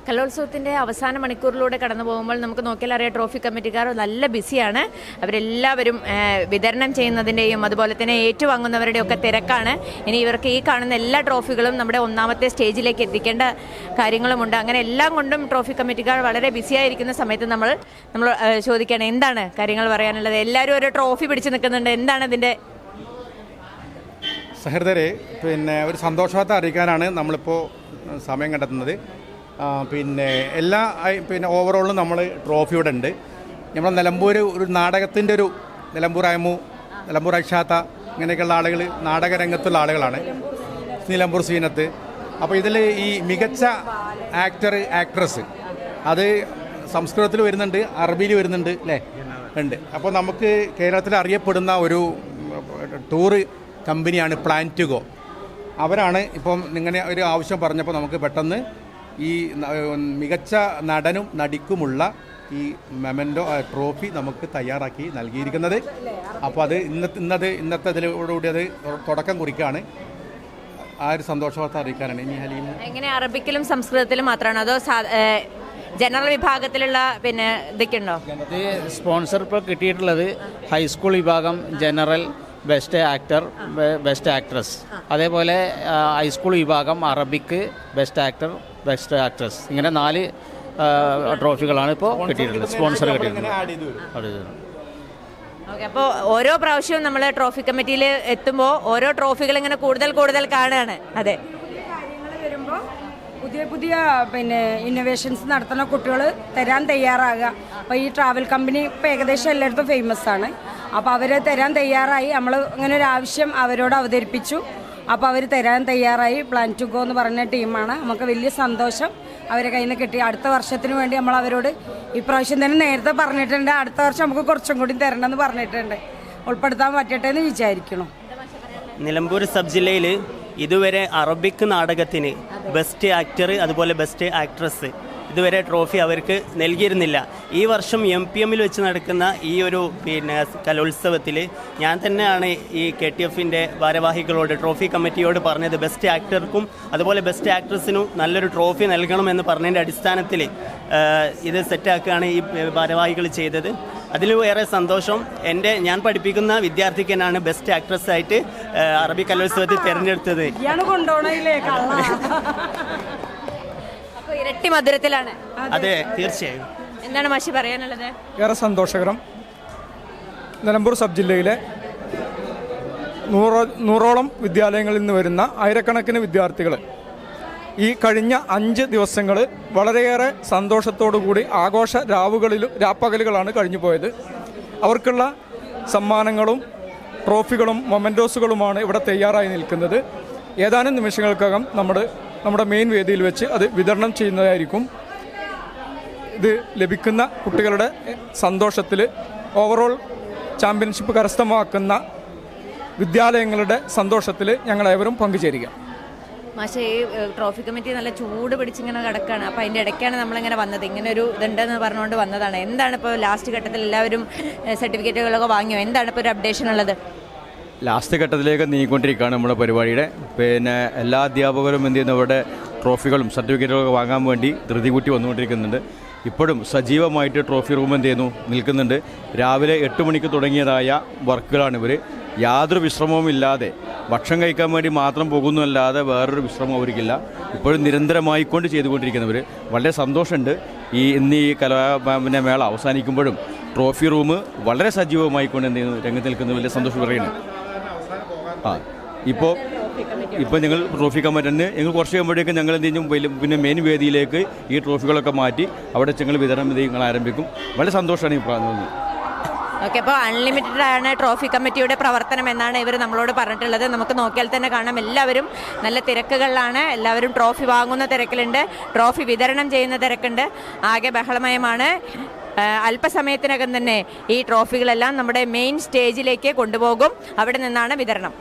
കലോത്സവത്തിൻ്റെ അവസാന മണിക്കൂറിലൂടെ കടന്നു പോകുമ്പോൾ നമുക്ക് നോക്കിയാൽ അറിയാം, ട്രോഫി കമ്മിറ്റിക്കാർ നല്ല ബിസിയാണ്. അവരെല്ലാവരും വിതരണം ചെയ്യുന്നതിൻ്റെയും അതുപോലെ തന്നെ ഏറ്റുവാങ്ങുന്നവരുടെയും ഒക്കെ തിരക്കാണ്. ഇനി ഇവർക്ക് ഈ കാണുന്ന എല്ലാ ട്രോഫികളും നമ്മുടെ ഒന്നാമത്തെ സ്റ്റേജിലേക്ക് എത്തിക്കേണ്ട കാര്യങ്ങളുമുണ്ട്. അങ്ങനെ എല്ലാം കൊണ്ടും ട്രോഫി കമ്മിറ്റിക്കാർ വളരെ ബിസിയായിരിക്കുന്ന സമയത്ത് നമ്മൾ ചോദിക്കുകയാണ്, എന്താണ് കാര്യങ്ങൾ പറയാനുള്ളത്? എല്ലാവരും ഒരു ട്രോഫി പിടിച്ച് നിൽക്കുന്നുണ്ട്, എന്താണ് ഇതിൻ്റെ? സഹൃദരെ, ഒരു സന്തോഷവാർത്ത അറിയിക്കാനാണ് നമ്മളിപ്പോൾ സമയം കണ്ടെത്തുന്നത്. എല്ലാ ഓവറോളിലും നമ്മൾ ട്രോഫി ഇവിടെ ഉണ്ട്. നമ്മൾ നിലമ്പൂർ ഒരു നാടകത്തിൻ്റെ നിലമ്പൂർ അയമു, നിലമ്പൂർ അക്ഷാത്ത ഇങ്ങനെയൊക്കെയുള്ള ആളുകൾ നാടകരംഗത്തുള്ള ആളുകളാണ്. നിലമ്പൂർ സീനത്ത്. അപ്പോൾ ഇതിൽ ഈ മികച്ച ആക്ട്രസ് അത് സംസ്കൃതത്തിൽ വരുന്നുണ്ട്, അറബിയിൽ വരുന്നുണ്ട് അല്ലേ, ഉണ്ട്. അപ്പോൾ നമുക്ക് കേരളത്തിൽ അറിയപ്പെടുന്ന ഒരു ടൂറ് കമ്പനിയാണ് പ്ലാൻ ടു ഗോ. അവരാണ് ഇപ്പം ഇങ്ങനെ ഒരു ആവശ്യം പറഞ്ഞപ്പോൾ നമുക്ക് പെട്ടെന്ന് ഈ മികച്ച നടനും നടിക്കുമുള്ള ഈ മെമൻറ്റോ ട്രോഫി നമുക്ക് തയ്യാറാക്കി നൽകിയിരിക്കുന്നത്. അപ്പോൾ അത് ഇന്നത്തെ ഇതിലൂടെ അത് തുടക്കം കുറിക്കുകയാണ്. ആ ഒരു സന്തോഷവാർത്ത അറിയിക്കാനാണ്. ഇനി ഹലീം, എങ്ങനെ അറബിക്കിലും സംസ്കൃതത്തിലും മാത്രമാണോ അതോ ജനറൽ വിഭാഗത്തിലുള്ള ഇതൊക്കെ ഉണ്ടോ? ഇത് സ്പോൺസർ ഇപ്പോൾ കിട്ടിയിട്ടുള്ളത് ഹൈസ്കൂൾ വിഭാഗം, general, best actor, best actress, അതേപോലെ ഹൈസ്കൂൾ വിഭാഗം അറബിക്ക്, ബെസ്റ്റ് ആക്ടർ, ബെസ്റ്റ് ആക്ട്രസ്, ഇങ്ങനെ 4 ട്രോഫികളാണ് ഇപ്പോൾ കിട്ടിയിട്ടുള്ളത്. സ്പോൺസർ കിട്ടിയിട്ടുള്ളത്. ഓക്കെ, അപ്പോൾ ഓരോ പ്രാവശ്യവും നമ്മൾ ട്രോഫി കമ്മിറ്റിയിൽ എത്തുമ്പോൾ ഓരോ ട്രോഫികൾ ഇങ്ങനെ കൂടുതൽ കാണുകയാണ്. അതെ, വരുമ്പോൾ പുതിയ ഇന്നോവേഷൻസ് നടത്തുന്ന കുട്ടികൾ തരാൻ തയ്യാറാകുക. അപ്പോൾ ഈ ട്രാവൽ കമ്പനി ഇപ്പോൾ ഏകദേശം എല്ലായിടത്തും ഫേമസ് ആണ്. അപ്പോൾ അവർ തരാൻ തയ്യാറായി. നമ്മൾ ഇങ്ങനെ ഒരു ആവശ്യം അവരോട് അവതരിപ്പിച്ചു. അപ്പോൾ അവർ തരാൻ തയ്യാറായി. പ്ലാൻ ടു ഗോ എന്ന് പറഞ്ഞ ടീമാണ്. നമുക്ക് വലിയ സന്തോഷം അവരെ കയ്യിൽ നിന്ന് കിട്ടി. അടുത്ത വർഷത്തിന് വേണ്ടി നമ്മൾ അവരോട് ഇപ്രാവശ്യം തന്നെ നേരത്തെ പറഞ്ഞിട്ടുണ്ട്, അടുത്ത വർഷം നമുക്ക് കുറച്ചും കൂടി തരണമെന്ന് പറഞ്ഞിട്ടുണ്ട്. ഉൾപ്പെടുത്താൻ പറ്റട്ടെ എന്ന് വിചാരിക്കണം. നിലമ്പൂർ സബ് ജില്ലയിൽ ഇതുവരെ അറബിക് നാടകത്തിന് ബെസ്റ്റ് ആക്ടർ അതുപോലെ ബെസ്റ്റ് ആക്ട്രസ് ഇതുവരെ ട്രോഫി അവർക്ക് നൽകിയിരുന്നില്ല. ഈ വർഷം MPM വെച്ച് നടക്കുന്ന ഈ ഒരു കലോത്സവത്തിൽ ഞാൻ തന്നെയാണ് ഈ KTFൻ്റെ ഭാരവാഹികളോട്, ട്രോഫി കമ്മിറ്റിയോട് പറഞ്ഞത് ബെസ്റ്റ് ആക്ടർക്കും അതുപോലെ ബെസ്റ്റ് ആക്ട്രസിനും നല്ലൊരു ട്രോഫി നൽകണമെന്ന് പറഞ്ഞതിൻ്റെ അടിസ്ഥാനത്തിൽ ഇത് സെറ്റാക്കുകയാണ് ഈ ഭാരവാഹികൾ ചെയ്തത്. അതിൽ ഏറെ സന്തോഷം. ഞാൻ പഠിപ്പിക്കുന്ന വിദ്യാർത്ഥിക്ക് തന്നെയാണ് ബെസ്റ്റ് ആക്ട്രസ് ആയിട്ട് അറബി കലോത്സവത്തിൽ തിരഞ്ഞെടുത്തത്. ഇരട്ടി മധുരത്തിലാണ്. അതെ, തീർച്ചയായും. എന്താണ് മാഷി പറയാനുള്ളത്? ഏറെ സന്തോഷകരം. നിലമ്പൂർ സബ് ജില്ലയിലെ 100ഓളം വിദ്യാലയങ്ങളിൽ നിന്ന് വരുന്ന ആയിരക്കണക്കിന് വിദ്യാർത്ഥികൾ ഈ കഴിഞ്ഞ 5 ദിവസങ്ങൾ വളരെയേറെ സന്തോഷത്തോടുകൂടി ആഘോഷ രാപ്പകലുകളാണ് കഴിഞ്ഞു പോയത്. അവർക്കുള്ള സമ്മാനങ്ങളും ട്രോഫികളും മൊമെൻറ്റോസുകളുമാണ് ഇവിടെ തയ്യാറായി നിൽക്കുന്നത്. ഏതാനും നിമിഷങ്ങൾക്കകം നമ്മുടെ മെയിൻ വേദിയിൽ വെച്ച് അത് വിതരണം ചെയ്യുന്നതായിരിക്കും. ഇത് ലഭിക്കുന്ന കുട്ടികളുടെ സന്തോഷത്തിൽ ഓവറോൾ ചാമ്പ്യൻഷിപ്പ് കരസ്ഥമാക്കുന്ന വിദ്യാലയങ്ങളുടെ സന്തോഷത്തിൽ ഞങ്ങളേവരും പങ്കുചേരുക. മാഷെ, ഈ ട്രോഫി കമ്മിറ്റി നല്ല ചൂട് പിടിച്ചിങ്ങനെ കിടക്കുകയാണ്. അപ്പോൾ അതിൻ്റെ ഇടയ്ക്കാണ് നമ്മളിങ്ങനെ വന്നത്. ഇങ്ങനെ ഒരു ഇതുണ്ടെന്ന് പറഞ്ഞുകൊണ്ട് വന്നതാണ്. എന്താണ് ഇപ്പോൾ ലാസ്റ്റ് ഘട്ടത്തിൽ എല്ലാവരും സർട്ടിഫിക്കറ്റുകളൊക്കെ വാങ്ങിയോ? എന്താണ് ഇപ്പോൾ ഒരു അപ്ഡേഷൻ ഉള്ളത്? ലാസ്റ്റ് ഘട്ടത്തിലേക്ക് നീങ്ങിക്കൊണ്ടിരിക്കുകയാണ് നമ്മുടെ പരിപാടിയുടെ. എല്ലാ അധ്യാപകരും എന്ത് ചെയ്യുന്നു, അവരുടെ ട്രോഫികളും സർട്ടിഫിക്കറ്റുകളൊക്കെ വാങ്ങാൻ വേണ്ടി ധൃതി കൂട്ടി വന്നുകൊണ്ടിരിക്കുന്നുണ്ട്. ഇപ്പോഴും സജീവമായിട്ട് ട്രോഫി റൂം എന്ത് ചെയ്യുന്നു, നിൽക്കുന്നുണ്ട്. രാവിലെ 8 മണിക്ക് തുടങ്ങിയതായ വർക്കുകളാണ് ഇവർ. യാതൊരു വിശ്രമവും ഇല്ലാതെ ഭക്ഷണം കഴിക്കാൻ വേണ്ടി മാത്രം പോകുന്നതല്ലാതെ വേറൊരു വിശ്രമം അവർക്കില്ല. ഇപ്പോഴും നിരന്തരമായിക്കൊണ്ട് ചെയ്തുകൊണ്ടിരിക്കുന്നവർ. വളരെ സന്തോഷമുണ്ട്. ഇന്ന് ഈ മേള അവസാനിക്കുമ്പോഴും ട്രോഫി റൂം വളരെ സജീവമായിക്കൊണ്ട് എന്ത് ചെയ്യുന്നു, രംഗത്ത് നിൽക്കുന്നത് വലിയ സന്തോഷം പറയുന്നു. ഇപ്പോൾ ഞങ്ങൾ ട്രോഫി കമ്മിറ്റി ഞങ്ങൾ കുറച്ച് കഴിയുമ്പോഴേക്കും ഞങ്ങൾ എന്ത് ചെയ്യും, മെയിൻ വേദിയിലേക്ക് ഈ ട്രോഫികളൊക്കെ മാറ്റി അവിടെ ഞങ്ങൾ വിതരണം ഞങ്ങൾ ആരംഭിക്കും. വളരെ സന്തോഷമാണ് ഈ പ്രാന്തം. ഓക്കെ, അപ്പോൾ അൺലിമിറ്റഡ് ആണ് ട്രോഫി കമ്മിറ്റിയുടെ പ്രവർത്തനം എന്നാണ് ഇവർ നമ്മളോട് പറഞ്ഞിട്ടുള്ളത്. നമുക്ക് നോക്കിയാൽ തന്നെ കാണാം, എല്ലാവരും നല്ല തിരക്കുകളിലാണ്. എല്ലാവരും ട്രോഫി വാങ്ങുന്ന തിരക്കിലുണ്ട്, ട്രോഫി വിതരണം ചെയ്യുന്ന തിരക്കുണ്ട്. ആകെ ബഹളമയമാണ്. അല്പസമയത്തിനകം തന്നെ ഈ ട്രോഫികളെല്ലാം നമ്മുടെ മെയിൻ സ്റ്റേജിലേക്ക് കൊണ്ടുപോകും. അവിടെ നിന്നാണ് വിതരണം.